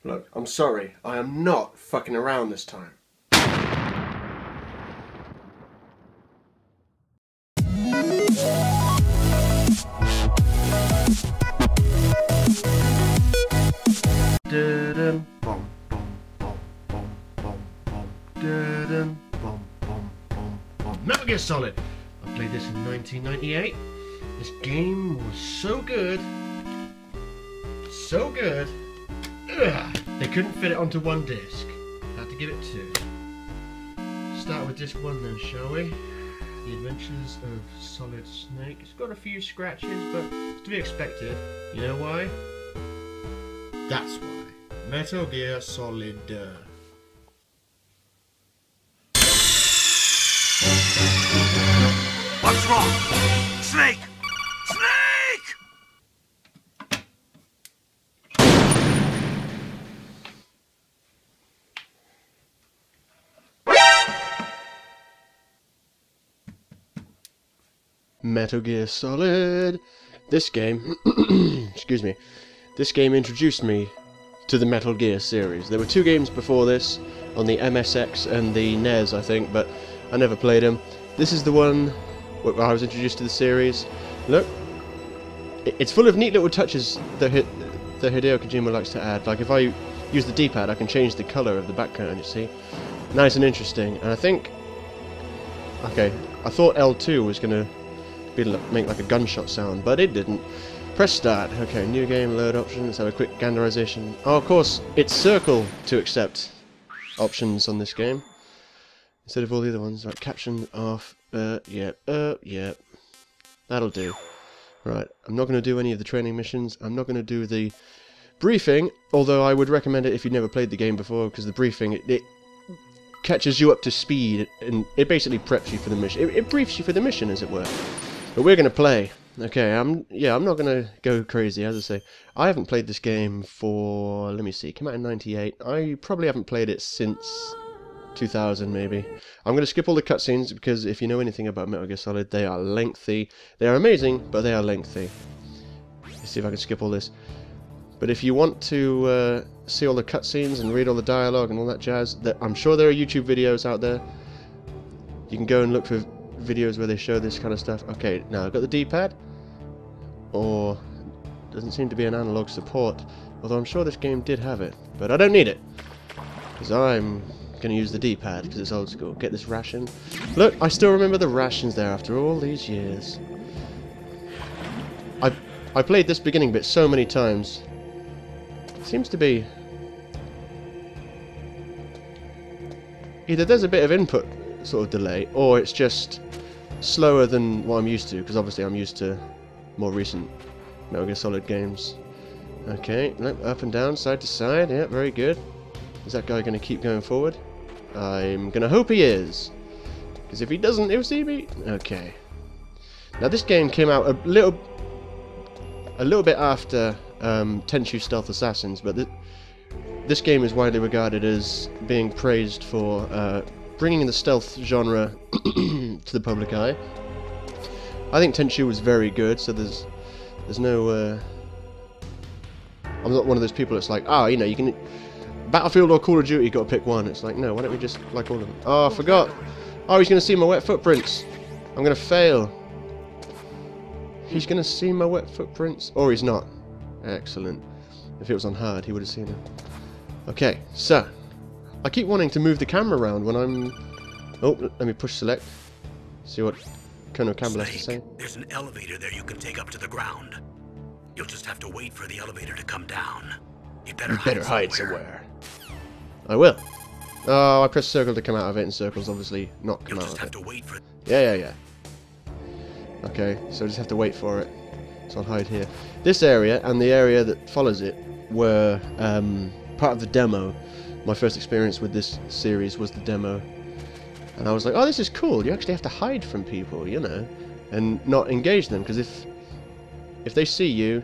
Look, I'm sorry. I am not fucking around this time. Metal Gear Solid. I played this in 1998. This game was so good. So good. Ugh. They couldn't fit it onto one disc. Had to give it two. Start with disc one then, shall we? The Adventures of Solid Snake. It's got a few scratches, but it's to be expected. You know why? That's why. Metal Gear Solid. What's wrong? Snake! Snake! Metal Gear Solid. This game, excuse me, this game introduced me to the Metal Gear series. There were two games before this, on the MSX and the NES I think, but I never played them. This is the one where I was introduced to the series. Look, it's full of neat little touches that Hideo Kojima likes to add. Like if I use the D-pad I can change the colour of the background, you see. Nice and interesting. And I think, okay, I thought L2 was going to make like a gunshot sound, but it didn't. Press start. Okay, new game, load options. Let's have a quick ganderization. Oh, of course, it's circle to accept options on this game instead of all the other ones. Right, caption off. Yep. That'll do. Right, I'm not going to do any of the training missions. I'm not going to do the briefing, although I would recommend it if you've never played the game before, because the briefing it catches you up to speed and it basically preps you for the mission. It briefs you for the mission, as it were. But we're going to play. Okay, I'm not going to go crazy, as I say. I haven't played this game for, let me see, it came out in 98. I probably haven't played it since 2000, maybe. I'm going to skip all the cutscenes, because if you know anything about Metal Gear Solid, they are lengthy. They are amazing, but they are lengthy. Let's see if I can skip all this. But if you want to see all the cutscenes and read all the dialogue and all that jazz, I'm sure there are YouTube videos out there. You can go and look for videos where they show this kind of stuff. Okay, now I've got the D-pad, or doesn't seem to be an analog support, although I'm sure this game did have it, but I don't need it because I'm going to use the D-pad because it's old school. Get this ration. Look, I still remember the rations there after all these years. I played this beginning bit so many times. It seems to be either there's a bit of input sort of delay, or it's just slower than what I'm used to, because obviously I'm used to more recent Metal Gear Solid games. Okay, look, up and down, side to side, yeah, very good. Is that guy going to keep going forward? I'm going to hope he is, because if he doesn't, he'll see me. Okay. Now this game came out a little bit after Tenchu Stealth Assassins, but this game is widely regarded as being praised for bringing the stealth genre to the public eye. I think Tenchu was very good, so there's no... I'm not one of those people that's like, you know, you can... Battlefield or Call of Duty, you got to pick one. It's like, no, why don't we just like all of them? Oh, I forgot. Oh, he's going to see my wet footprints. I'm going to fail. He's going to see my wet footprints. Or he's not. Excellent. If it was on hard, he would have seen it. Okay, so... I keep wanting to move the camera around when I'm... Oh, let me push select. See what Colonel Campbell has to say. There's an elevator there you can take up to the ground. You'll just have to wait for the elevator to come down. You better hide somewhere. I will. Oh, I pressed circle to come out of it, and circle's obviously not come out of it. You'll just have to wait for... Yeah. Okay, so I just have to wait for it. So I'll hide here. This area, and the area that follows it, were part of the demo. My first experience with this series was the demo. And I was like, oh, this is cool. You actually have to hide from people, you know, and not engage them, because if they see you,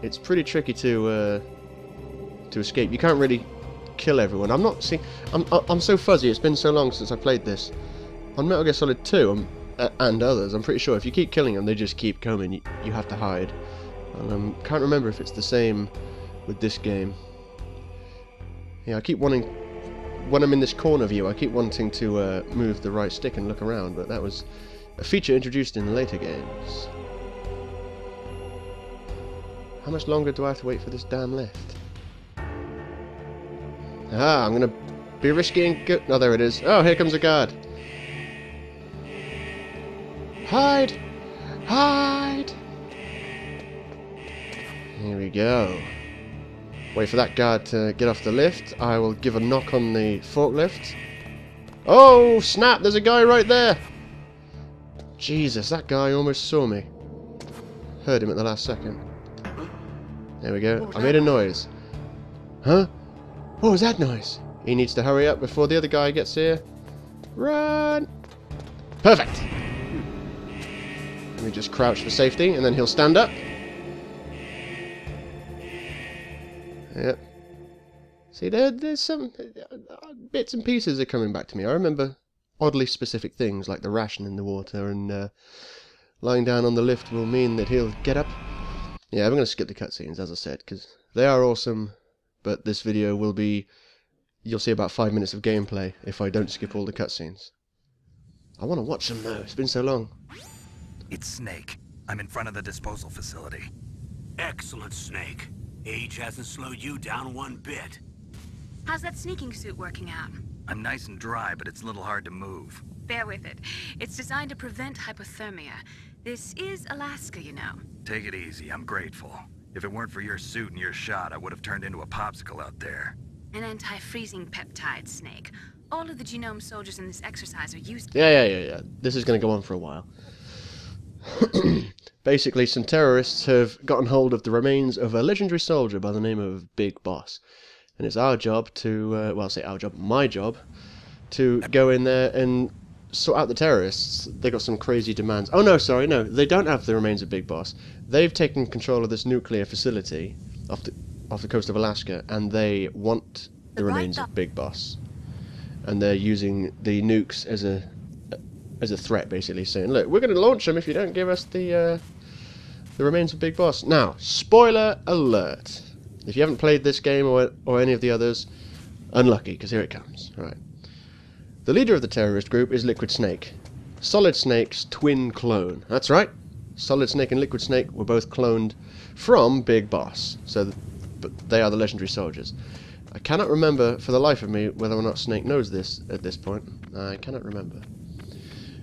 it's pretty tricky to escape. You can't really kill everyone. I'm so fuzzy. It's been so long since I played this. On Metal Gear Solid 2 and others, I'm pretty sure if you keep killing them, they just keep coming. You have to hide. And can't remember if it's the same with this game. Yeah, I keep wanting... When I'm in this corner view, I keep wanting to move the right stick and look around, but that was a feature introduced in later games. How much longer do I have to wait for this damn lift? Ah, I'm gonna be risky and go... Oh, there it is. Oh, here comes a guard. Hide! Hide! Here we go. Wait for that guard to get off the lift. I will give a knock on the forklift. Oh, snap! There's a guy right there! Jesus, that guy almost saw me. Heard him at the last second. There we go. I made a noise. Huh? What was that noise? He needs to hurry up before the other guy gets here. Run! Perfect! Let me just crouch for safety, and then he'll stand up. Yep. See, there's some bits and pieces are coming back to me. I remember oddly specific things, like the ration in the water, and lying down on the lift will mean that he'll get up. Yeah, I'm going to skip the cutscenes, as I said, because they are awesome, but this video will be... You'll see about 5 minutes of gameplay if I don't skip all the cutscenes. I want to watch them, though. It's been so long. It's Snake. I'm in front of the disposal facility. Excellent, Snake. Age hasn't slowed you down one bit. How's that sneaking suit working out? I'm nice and dry, but it's a little hard to move. Bear with it. It's designed to prevent hypothermia. This is Alaska, you know. Take it easy, I'm grateful. If it weren't for your suit and your shot, I would have turned into a popsicle out there. An anti-freezing peptide, Snake. All of the genome soldiers in this exercise are used... Yeah. This is going to go on for a while. Basically, some terrorists have gotten hold of the remains of a legendary soldier by the name of Big Boss. And it's our job to, well, I say our job, my job, to go in there and sort out the terrorists. They got some crazy demands. Oh no, sorry, no, they don't have the remains of Big Boss. They've taken control of this nuclear facility off the coast of Alaska, and they want the remains of Big Boss. And they're using the nukes as a threat, basically, saying, look, we're going to launch them if you don't give us the remains of Big Boss. Now, spoiler alert. If you haven't played this game or any of the others, unlucky, because here it comes. Right. The leader of the terrorist group is Liquid Snake, Solid Snake's twin clone. That's right. Solid Snake and Liquid Snake were both cloned from Big Boss, but they are the legendary soldiers. I cannot remember for the life of me whether or not Snake knows this at this point. I cannot remember.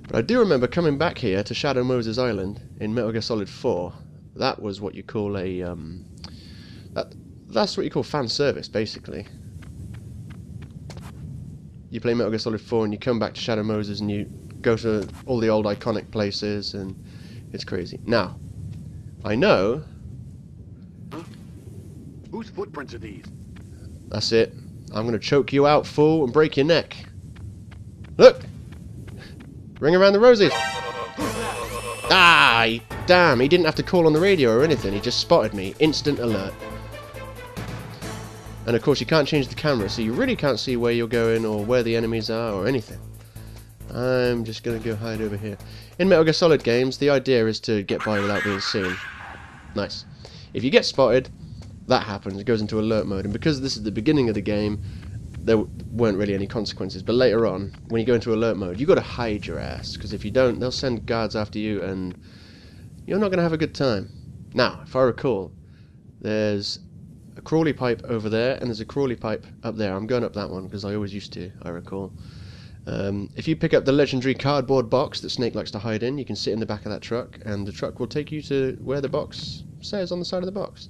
But I do remember coming back here to Shadow Moses Island in Metal Gear Solid 4. That was what you call a... That's what you call fan service, basically. You play Metal Gear Solid 4 and you come back to Shadow Moses and you go to all the old iconic places, and it's crazy. Now, I know... Huh? Whose footprints are these? That's it. I'm going to choke you out, fool, and break your neck. Look! Ring around the roses. Ah, damn, he didn't have to call on the radio or anything. He just spotted me. Instant alert. And of course you can't change the camera, so you really can't see where you're going or where the enemies are or anything. I'm just going to go hide over here. In Metal Gear Solid games, the idea is to get by without being seen. Nice. If you get spotted, that happens. It goes into alert mode. And because this is the beginning of the game, there weren't really any consequences. But later on, when you go into alert mode, you've got to hide your ass. Because if you don't, they'll send guards after you and you're not going to have a good time. Now, if I recall, there's a crawly pipe over there, and there's a crawly pipe up there. I'm going up that one because I always used to, I recall. If you pick up the legendary cardboard box that Snake likes to hide in, you can sit in the back of that truck, and the truck will take you to where the box says on the side of the box.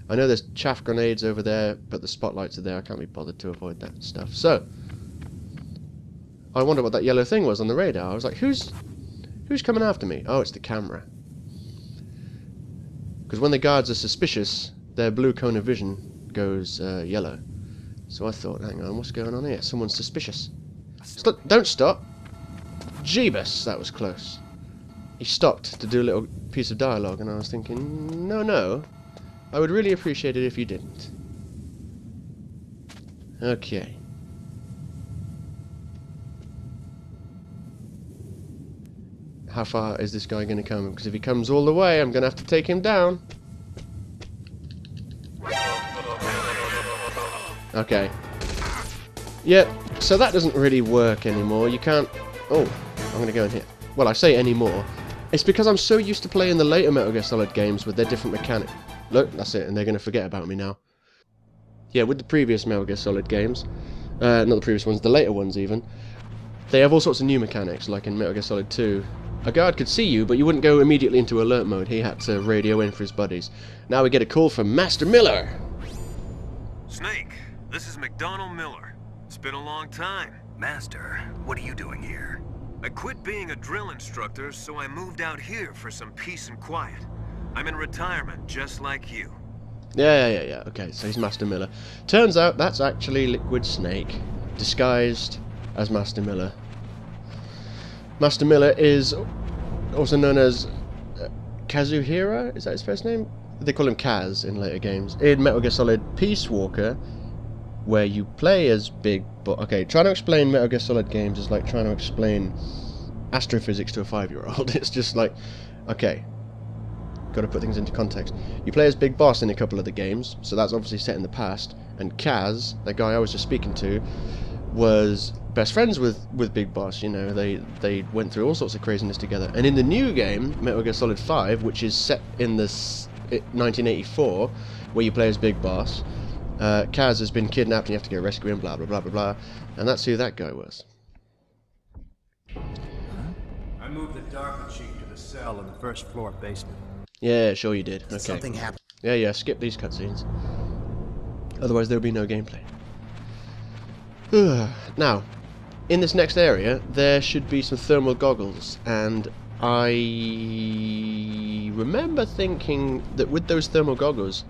I know there's chaff grenades over there, but the spotlights are there. I can't be bothered to avoid that stuff. So, I wonder what that yellow thing was on the radar. I was like, who's coming after me? Oh, it's the camera. Because when the guards are suspicious, their blue cone of vision goes yellow. So I thought, hang on, what's going on here? Someone's suspicious. Don't stop! Jeebus, that was close. He stopped to do a little piece of dialogue, and I was thinking, no, I would really appreciate it if you didn't. Okay. How far is this guy going to come? Because if he comes all the way, I'm going to have to take him down. Okay. Yeah, so that doesn't really work anymore. You can't... Oh, I'm going to go in here. Well, I say anymore. It's because I'm so used to playing the later Metal Gear Solid games with their different mechanics. Look, that's it, and they're going to forget about me now. Yeah, with the previous Metal Gear Solid games, not the previous ones, the later ones even, they have all sorts of new mechanics, like in Metal Gear Solid 2. A guard could see you, but you wouldn't go immediately into alert mode. He had to radio in for his buddies. Now we get a call from Master Miller. Snake, this is McDonald Miller. It's been a long time. Master, what are you doing here? I quit being a drill instructor, so I moved out here for some peace and quiet. I'm in retirement, just like you. Yeah. Okay, so he's Master Miller. Turns out that's actually Liquid Snake, disguised as Master Miller. Master Miller is also known as Kazuhira, is that his first name? They call him Kaz in later games. In Metal Gear Solid Peace Walker, where you play as Big Boss... Okay, trying to explain Metal Gear Solid games is like trying to explain astrophysics to a 5-year-old. It's just like, okay, got to put things into context. You play as Big Boss in a couple of the games, so that's obviously set in the past, and Kaz, the guy I was just speaking to, was best friends with Big Boss. You know, they went through all sorts of craziness together. And in the new game, Metal Gear Solid 5, which is set in the 1984, where you play as Big Boss, Kaz has been kidnapped and you have to go rescue him, blah blah blah blah blah, and that's who that guy was. I moved the dark machine to the cell in the first floor basement. Yeah, sure you did. Okay. Something happened. Yeah, skip these cutscenes. Otherwise there'll be no gameplay. Now, in this next area, there should be some thermal goggles, and I remember thinking that with those thermal goggles,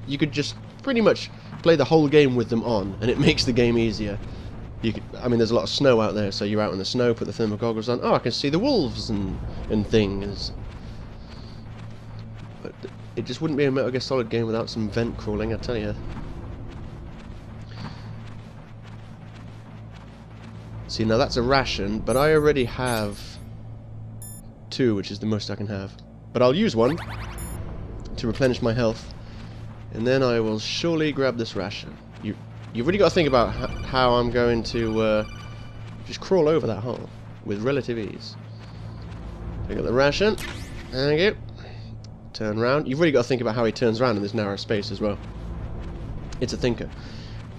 you could just pretty much play the whole game with them on, and it makes the game easier. You could, I mean, there's a lot of snow out there, so you're out in the snow, put the thermal goggles on. Oh, I can see the wolves and things. But it just wouldn't be a Metal Gear Solid game without some vent crawling, I tell you. See, now that's a ration, but I already have 2, which is the most I can have. But I'll use one to replenish my health, and then I will surely grab this ration. You've really got to think about how I'm going to just crawl over that hole with relative ease. Pick up the ration. Thank you. Turn round. You've really got to think about how he turns around in this narrow space as well. It's a thinker.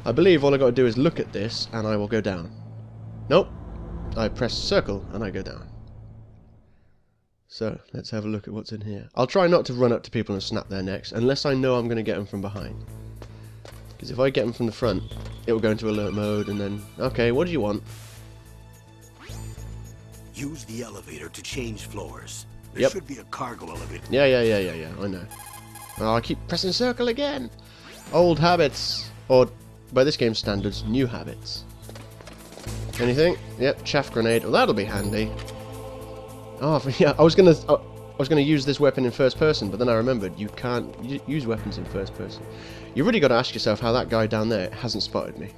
I believe all I've got to do is look at this, and I will go down. Nope. I press circle, and I go down. So, let's have a look at what's in here. I'll try not to run up to people and snap their necks, unless I know I'm going to get them from behind. Because if I get them from the front, it will go into alert mode, and then... Okay, what do you want? Use the elevator to change floors. There Yep. should be a cargo elevator. Yeah, I know. Oh, I keep pressing circle again! Old habits. Or, by this game's standards, new habits. Anything? Yep, chaff grenade. Well, that'll be handy. Oh, yeah, I was gonna use this weapon in first person, but then I remembered you can't use weapons in first person. You really got to ask yourself how that guy down there hasn't spotted me.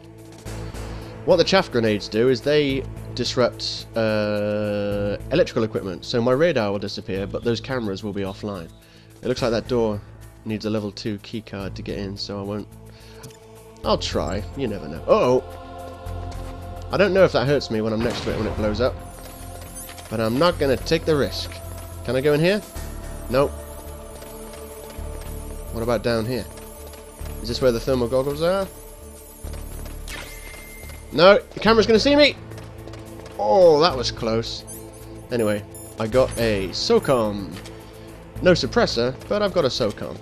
What the chaff grenades do is they disrupt electrical equipment, so my radar will disappear, but those cameras will be offline. It looks like that door needs a level 2 keycard to get in, so I won't... I'll try. You never know. Uh-oh! I don't know if that hurts me when I'm next to it when it blows up, but I'm not going to take the risk. Can I go in here? Nope. What about down here? Is this where the thermal goggles are? No, the camera's going to see me! Oh, that was close. Anyway, I got a SOCOM. No suppressor, but I've got a SOCOM.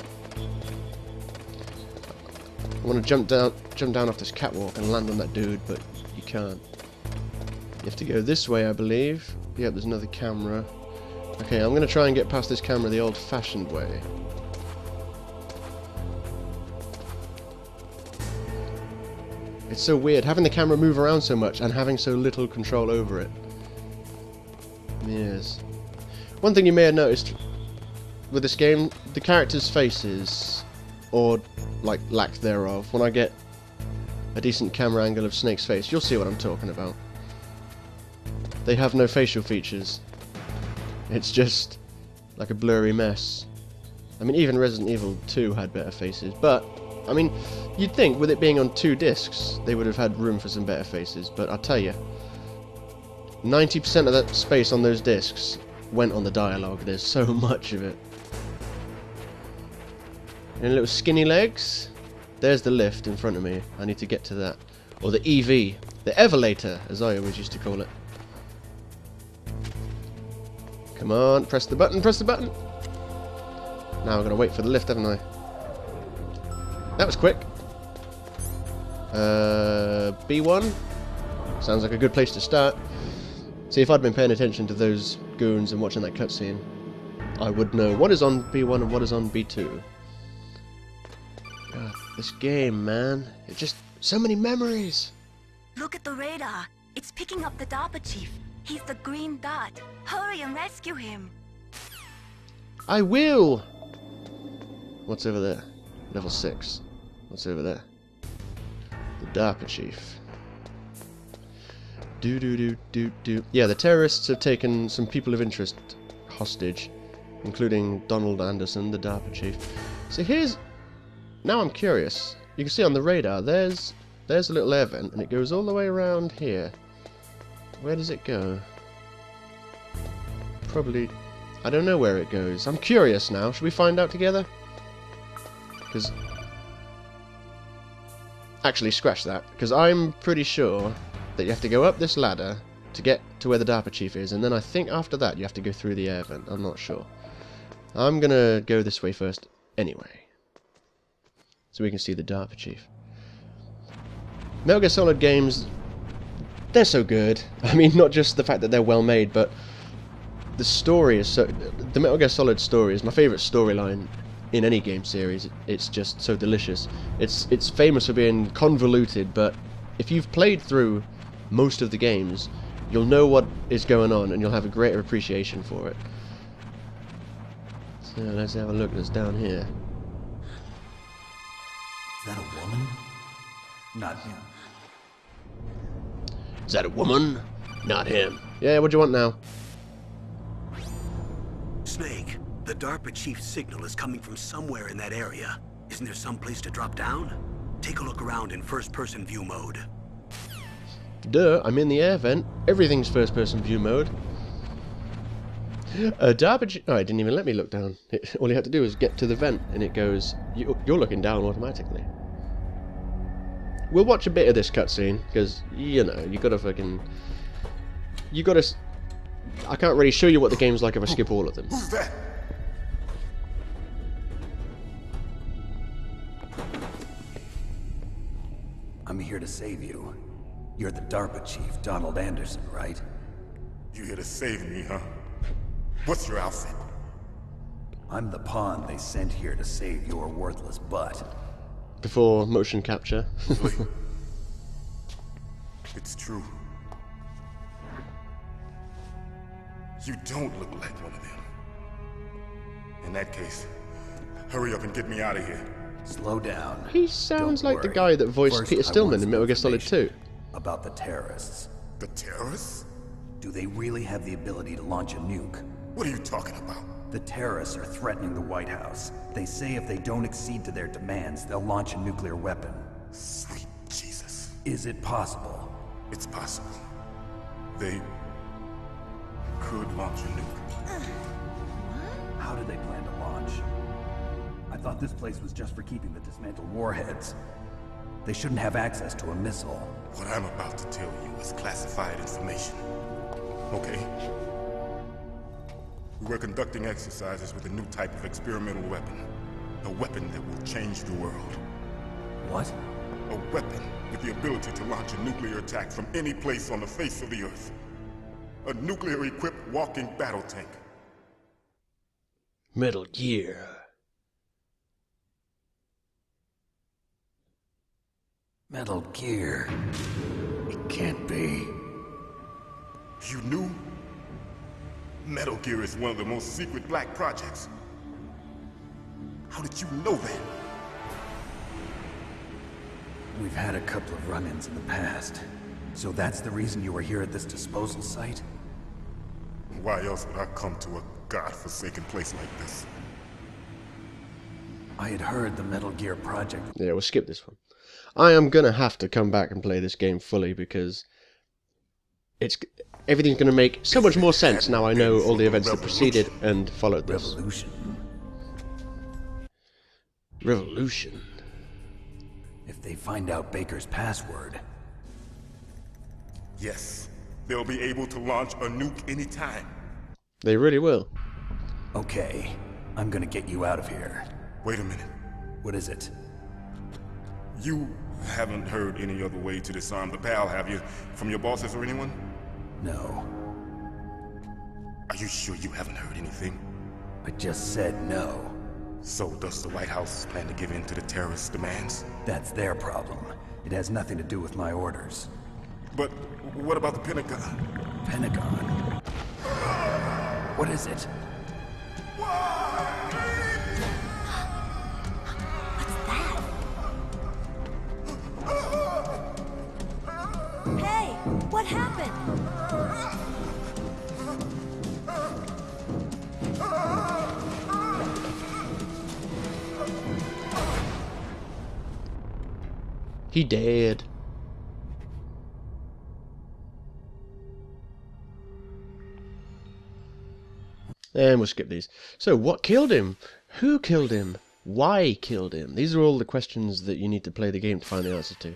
I want to jump down off this catwalk and land on that dude, but you can't. You have to go this way, I believe. Yep, there's another camera. Okay, I'm going to try and get past this camera the old-fashioned way. It's so weird, having the camera move around so much and having so little control over it. Yes. One thing you may have noticed with this game, the characters' faces, or like lack thereof, when I get a decent camera angle of Snake's face, you'll see what I'm talking about. They have no facial features. It's just like a blurry mess. I mean, even Resident Evil 2 had better faces, but I mean, you'd think with it being on 2 discs, they would have had room for some better faces, but I'll tell you, 90% of that space on those discs went on the dialogue. There's so much of it. And little skinny legs. There's the lift in front of me. I need to get to that. Or the EV. The Evelator, as I always used to call it. Come on, press the button, press the button. Now I'm going to wait for the lift, haven't I? That was quick. B1. Sounds like a good place to start. See, if I'd been paying attention to those goons and watching that cutscene, I would know what is on B1 and what is on B2. God, this game, man. It just... so many memories. Look at the radar. It's picking up the DARPA chief. He's the green dot. Hurry and rescue him. I will! What's over there? Level 6. What's over there? The DARPA chief. Do. Yeah, the terrorists have taken some people of interest hostage, including Donald Anderson, the DARPA chief. So here's... now I'm curious. You can see on the radar, there's a little air vent, and it goes all the way around here. Where does it go? Probably... I don't know where it goes. I'm curious now. Should we find out together? Because... actually, scratch that. Because I'm pretty sure that you have to go up this ladder to get to where the DARPA chief is, and then I think after that you have to go through the air vent. I'm not sure. I'm gonna go this way first anyway, so we can see the DARPA chief. Metal Gear Solid games, they're so good. I mean, not just the fact that they're well made, but the story is so... the Metal Gear Solid story is my favourite storyline in any game series. It's just so delicious. It's famous for being convoluted, but if you've played through most of the games, you'll know what is going on, and you'll have a greater appreciation for it. So let's have a look what's down here. Is that a woman? Not him. Is that a woman? Not him. Yeah, what do you want now? Snake, the DARPA chief's signal is coming from somewhere in that area. Isn't there some place to drop down? Take a look around in first-person view mode. Duh, I'm in the air vent. Everything's first-person view mode. DARPA... oh, it didn't even let me look down. All you had to do was get to the vent, and it goes... you're looking down automatically. We'll watch a bit of this cutscene, because, you know, you gotta fucking... you gotta... I can't really show you what the game's like if I skip all of them. Who's that? I'm here to save you. You're the DARPA chief, Donald Anderson, right? You here to save me, huh? What's your outfit? I'm the pawn they sent here to save your worthless butt. Before motion capture. It's true. You don't look like one of them. In that case, hurry up and get me out of here. Slow down. He sounds Don't like the worry. guy that voiced First, Peter I want Stillman in some Metal Gear Solid 2. information about the terrorists. The terrorists? Do they really have the ability to launch a nuke? What are you talking about? The terrorists are threatening the White House. They say if they don't accede to their demands, they'll launch a nuclear weapon. Sweet Jesus. Is it possible? It's possible. They could launch a nuke. How do they plan to launch? I thought this place was just for keeping the dismantled warheads. They shouldn't have access to a missile. What I'm about to tell you is classified information. Okay? We were conducting exercises with a new type of experimental weapon. A weapon that will change the world. What? A weapon with the ability to launch a nuclear attack from any place on the face of the Earth. A nuclear-equipped walking battle tank. Metal Gear. Metal Gear. It can't be. You knew? Metal Gear is one of the most secret black projects. How did you know that? We've had a couple of run-ins in the past. So that's the reason you were here at this disposal site? Why else would I come to a godforsaken place like this? I had heard the Metal Gear project. Yeah, we'll skip this one. I am gonna have to come back and play this game fully because everything's gonna make so much more sense now I know all the events that preceded and followed this. Revolution. If they find out Baker's password... Yes, they'll be able to launch a nuke anytime. They really will. Okay, I'm gonna get you out of here. Wait a minute. What is it? You haven't heard any other way to disarm the PAL, have you? From your bosses or anyone? No. Are you sure you haven't heard anything? I just said no. So does the White House plan to give in to the terrorists' demands? That's their problem. It has nothing to do with my orders. But what about the Pentagon? Pentagon? What is it? Hey, what happened? He dead. And we'll skip these. So, what killed him? Who killed him? Why killed him? These are all the questions that you need to play the game to find the answer to.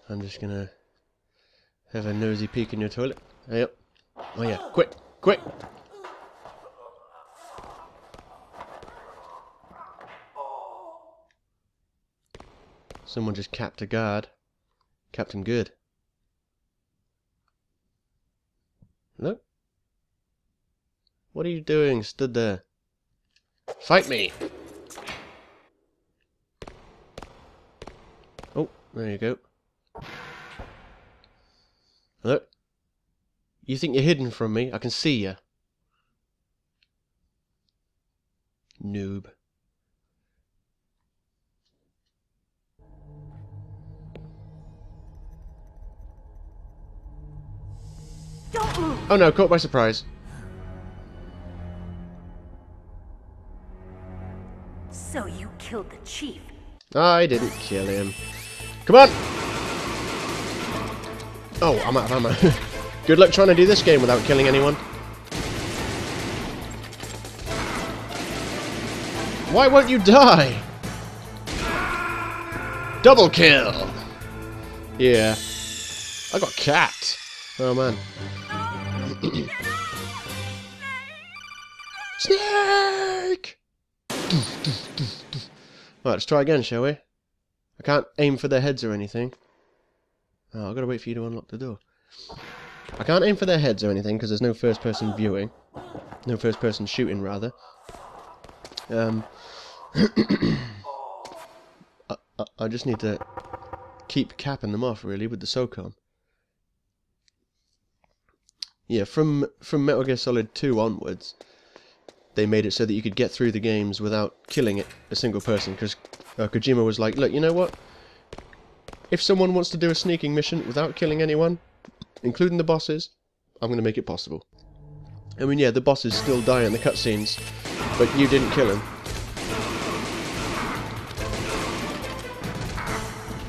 I'm just gonna have a nosy peek in your toilet. Yep. Oh yeah, quick, quick! Someone just capped a guard. Capped him good. Hello? What are you doing, stood there? Fight me! Oh, there you go. Hello? You think you're hidden from me? I can see you. Noob. Don't move! Oh no, caught by surprise. So you killed the chief. I didn't kill him. Come on! Oh, I'm out of ammo. Good luck trying to do this game without killing anyone. Why won't you die? Double kill! Yeah. I got capped. Oh man. Snake! Alright, let's try again, shall we? I can't aim for their heads or anything. Oh, I've got to wait for you to unlock the door. I can't aim for their heads or anything because there's no first-person viewing. No first-person shooting, rather. I just need to keep capping them off, really, with the SOCOM. Yeah, from Metal Gear Solid 2 onwards, they made it so that you could get through the games without killing a single person, because Kojima was like, look, you know what? If someone wants to do a sneaking mission without killing anyone, including the bosses, I'm going to make it possible. I mean, yeah, the bosses still die in the cutscenes, but you didn't kill him.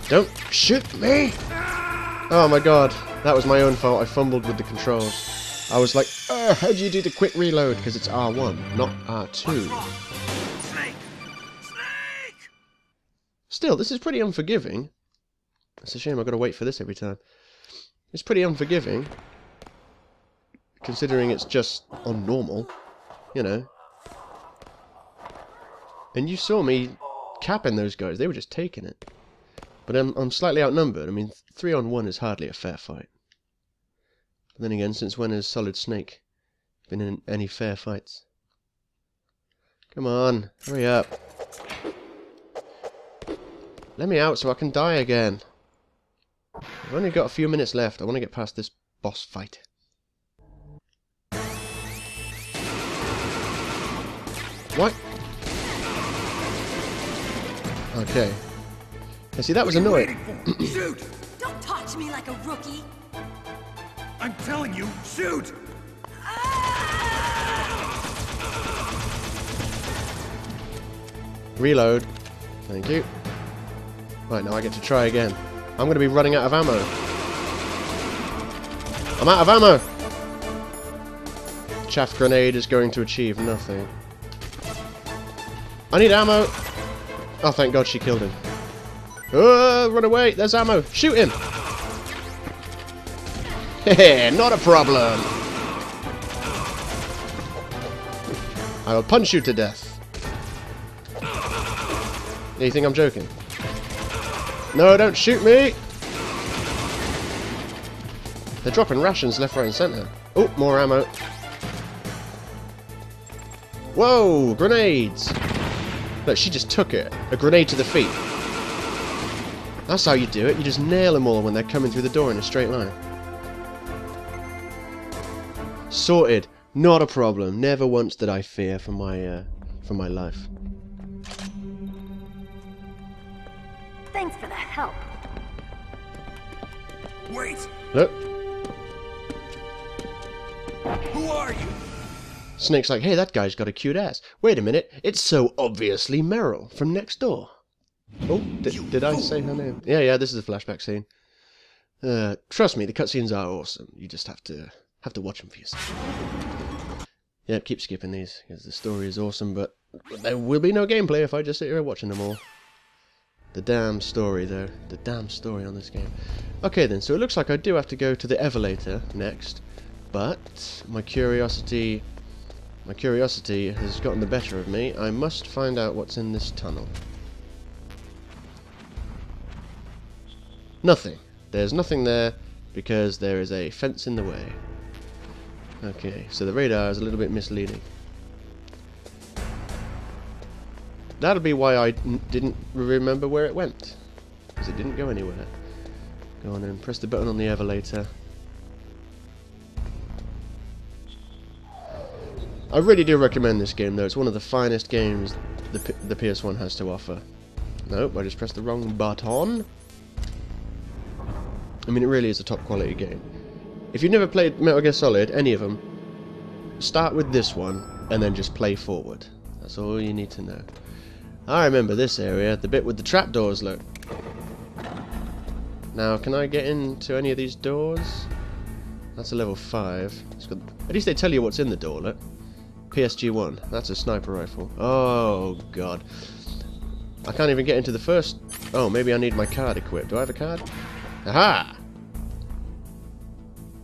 Don't shoot me! Oh my god, that was my own fault. I fumbled with the controls. I was like, how do you do the quick reload? Because it's R1, not R2. Snake! Snake! Still, this is pretty unforgiving. It's a shame I've got to wait for this every time. It's pretty unforgiving, considering it's just on normal, you know. And you saw me capping those guys, they were just taking it. But I'm slightly outnumbered. I mean, 3-on-1 is hardly a fair fight. But then again, since when has Solid Snake been in any fair fights? Come on, hurry up. Let me out so I can die again. I've only got a few minutes left. I want to get past this boss fight. What? Okay. Yeah, see, that was annoying. Shoot! Don't talk to me like a rookie. I'm telling you, shoot! Reload. Thank you. Right, now I get to try again. I'm going to be running out of ammo. I'm out of ammo! Chaff grenade is going to achieve nothing. I need ammo! Oh, thank God she killed him. Run away! There's ammo! Shoot him! Heh, not a problem! I will punch you to death. You think I'm joking? No, don't shoot me! They're dropping rations left, right, and centre. Oh, more ammo. Whoa! Grenades! Look, she just took it. A grenade to the feet. That's how you do it. You just nail them all when they're coming through the door in a straight line. Sorted. Not a problem. Never once did I fear for my life. Thanks for the help. Wait! Look. Who are you? Snake's like, hey, that guy's got a cute ass. Wait a minute. It's so obviously Meryl from next door. Oh, did I say her name? Yeah, this is a flashback scene. Trust me, the cutscenes are awesome. You just have to watch them for yourself. Yeah, keep skipping these, because the story is awesome, but there will be no gameplay if I just sit here watching them all. The damn story, though. The damn story on this game. Okay, then, so it looks like I do have to go to the elevator next, but my curiosity has gotten the better of me. I must find out what's in this tunnel. Nothing. There's nothing there because there is a fence in the way. Okay, so the radar is a little bit misleading. That'll be why I didn't remember where it went, because it didn't go anywhere. Go on and press the button on the elevator. I really do recommend this game, though. It's one of the finest games the PS1 has to offer. Nope, I just pressed the wrong button. I mean, it really is a top quality game. If you've never played Metal Gear Solid, any of them, start with this one and then just play forward. That's all you need to know. I remember this area, the bit with the trapdoors, look. Now, can I get into any of these doors? That's a level 5. At least they tell you what's in the door, look. PSG-1. That's a sniper rifle. Oh, God. I can't even get into the first... Oh, maybe I need my card equipped. Do I have a card? Aha!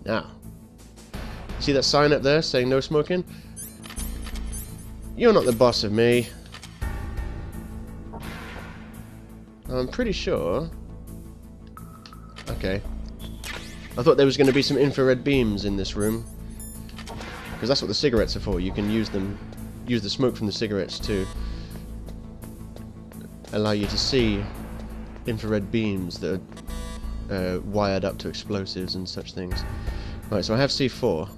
Now. See that sign up there saying no smoking? You're not the boss of me. I'm pretty sure... Okay. I thought there was going to be some infrared beams in this room. Because that's what the cigarettes are for. You can use them, use the smoke from the cigarettes to allow you to see infrared beams that are wired up to explosives and such things. Right, so I have C4.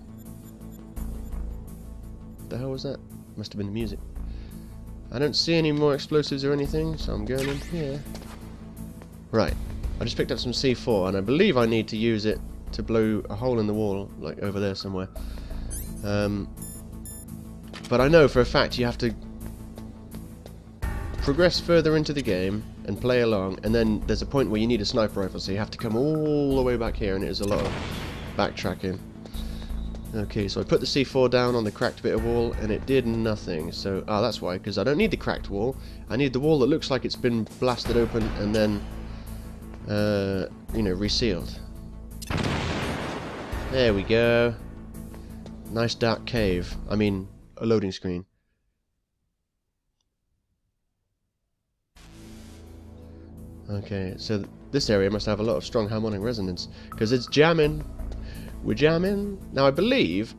What the hell was that? Must have been the music. I don't see any more explosives or anything, so I'm going in here. Right, I just picked up some C4, and I believe I need to use it to blow a hole in the wall, like over there somewhere. But I know for a fact you have to progress further into the game and play along, and then there's a point where you need a sniper rifle, so you have to come all the way back here, and it is a lot of backtracking. Okay, so I put the C4 down on the cracked bit of wall, and it did nothing. So, that's why, because I don't need the cracked wall. I need the wall that looks like it's been blasted open and then, you know, resealed. There we go. Nice dark cave. I mean, a loading screen. Okay, so this area must have a lot of strong harmonic resonance, because it's jamming. We're jamming. Now, I believe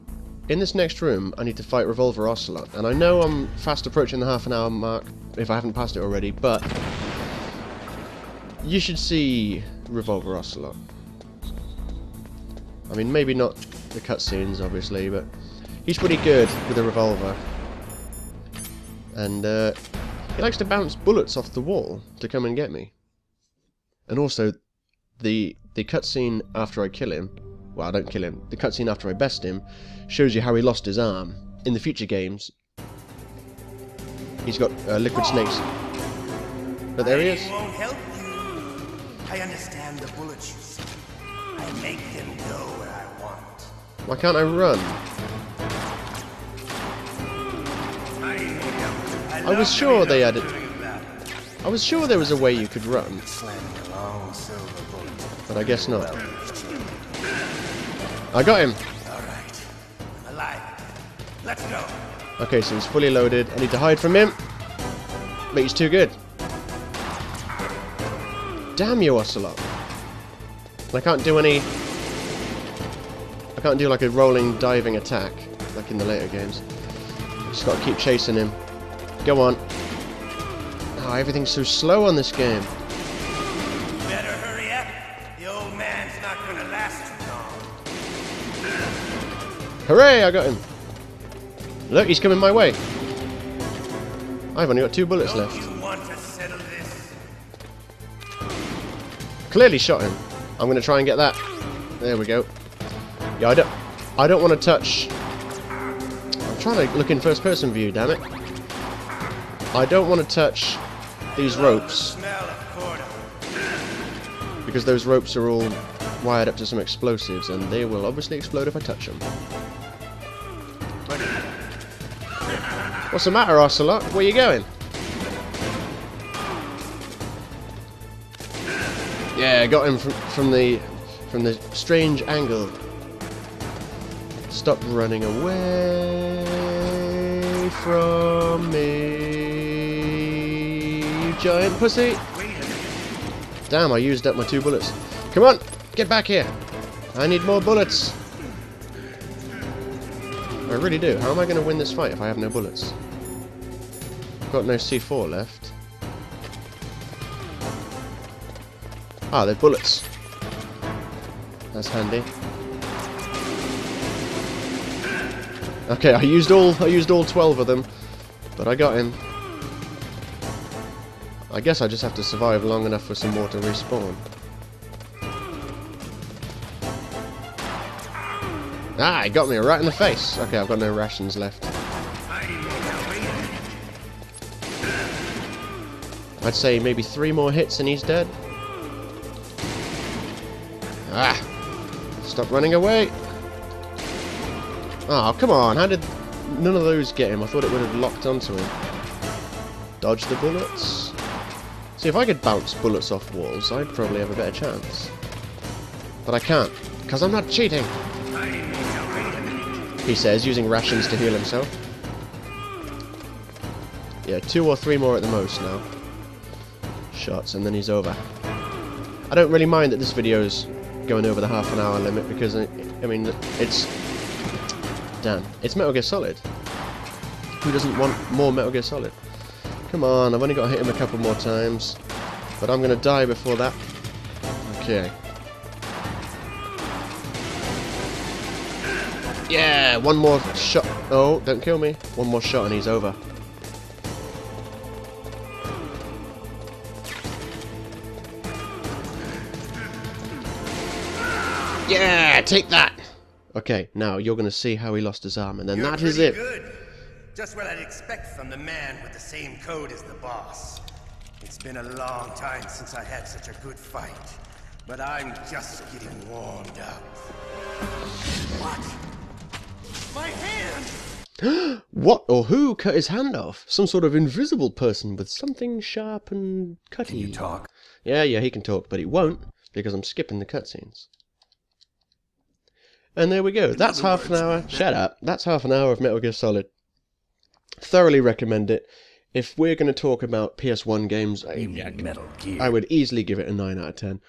in this next room I need to fight Revolver Ocelot, and I know I'm fast approaching the half-an-hour mark if I haven't passed it already, but you should see Revolver Ocelot. I mean, maybe not the cutscenes, obviously, but he's pretty good with a revolver. And he likes to bounce bullets off the wall to come and get me. And also, the cutscene after I kill him, well, I don't kill him, the cutscene after I best him, shows you how he lost his arm. In the future games, he's got Liquid Snake's But there he is. I won't help you. I understand the bullets you see. I make them go where I want. Why can't I run? I was sure they had it. I was sure there was a way you could run. But I guess not. I got him. Alright. I'm alive. Let's go. Okay, so he's fully loaded. I need to hide from him. But he's too good. Damn you, Ocelot. I can't do any... I can't do like a rolling diving attack like in the later games. Just gotta keep chasing him. Go on. Oh, everything's so slow on this game. Better hurry up. The old man's not gonna last too long. Hooray, I got him. Look, he's coming my way. I've only got 2 bullets left. You want to settle this? Clearly shot him. I'm gonna try and get that. There we go. Yeah, I don't want to touch. I'm trying to look in first person view, damn it. I don't want to touch these ropes because those ropes are all wired up to some explosives and they will obviously explode if I touch them. What's the matter, Ocelot? Where are you going? Yeah, got him from the strange angle. Stop running away from me, you giant pussy! Damn, I used up my 2 bullets. Come on, get back here. I need more bullets. I really do. How am I going to win this fight if I have no bullets? I've got no C4 left. Ah, they're bullets. That's handy. Okay, I used all 12 of them, but I got him. I guess I just have to survive long enough for some more to respawn. Ah, he got me right in the face. Okay, I've got no rations left. I'd say maybe 3 more hits and he's dead. Ah! Stop running away! Oh, come on, how did none of those get him? I thought it would have locked onto him. Dodge the bullets. See, if I could bounce bullets off walls, I'd probably have a better chance. But I can't, because I'm not cheating! He says, using rations to heal himself. Yeah, 2 or 3 more at the most now. Shots, and then he's over. I don't really mind that this video's going over the half-an-hour limit, because, I mean, it's... Damn, it's Metal Gear Solid. Who doesn't want more Metal Gear Solid? Come on, I've only got to hit him a couple more times. But I'm going to die before that. Okay. Yeah, 1 more shot. Oh, don't kill me. 1 more shot and he's over. Yeah, take that! Okay, now you're going to see how he lost his arm, and then that is it. Good. Just what I'd expect from the man with the same code as the boss. It's been a long time since I had such a good fight, but I'm just getting warmed up. What? My hand! What or who cut his hand off? Some sort of invisible person with something sharp and cutty. Can you talk? Yeah, he can talk, but he won't, because I'm skipping the cutscenes. And there we go. That's half an hour. Shut up. That's half an hour of Metal Gear Solid. Thoroughly recommend it. If we're going to talk about PS1 games, Metal Gear. I would easily give it a 9 out of 10.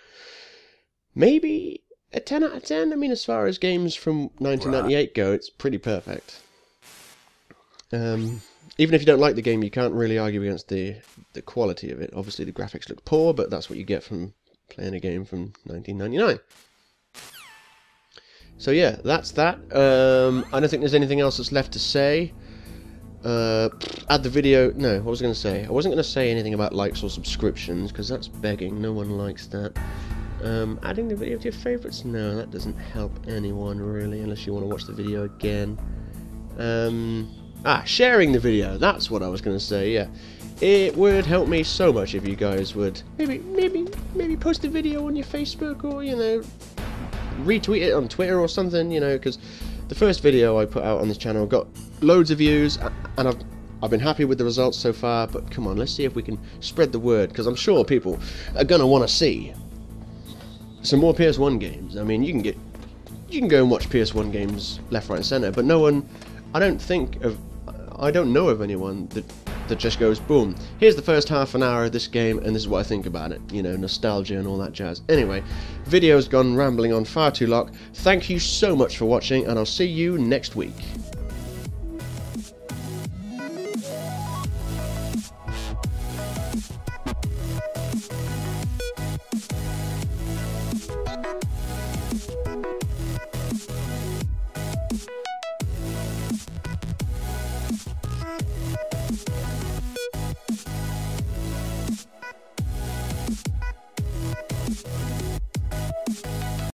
Maybe a 10 out of 10? I mean, as far as games from 1998 go, it's pretty perfect. Even if you don't like the game, you can't really argue against the quality of it. Obviously, the graphics look poor, but that's what you get from playing a game from 1999. So yeah, that's that. I don't think there's anything else that's left to say. Add the video... No, what was I going to say? I wasn't going to say anything about likes or subscriptions, because that's begging. No one likes that. Adding the video to your favourites? No, that doesn't help anyone, really, unless you want to watch the video again. Sharing the video. That's what I was going to say, yeah. It would help me so much if you guys would maybe post a video on your Facebook, or you know, retweet it on Twitter or something, you know, because the first video I put out on this channel got loads of views, and I've been happy with the results so far. But come on, let's see if we can spread the word, because I'm sure people are gonna want to see some more PS1 games. I mean, you can go and watch PS1 games left, right, and centre, but no one, I don't know of anyone that just goes, boom, here's the first half an hour of this game, and this is what I think about it. You know, nostalgia and all that jazz. Anyway, video's gone rambling on far too long. Thank you so much for watching, and I'll see you next week.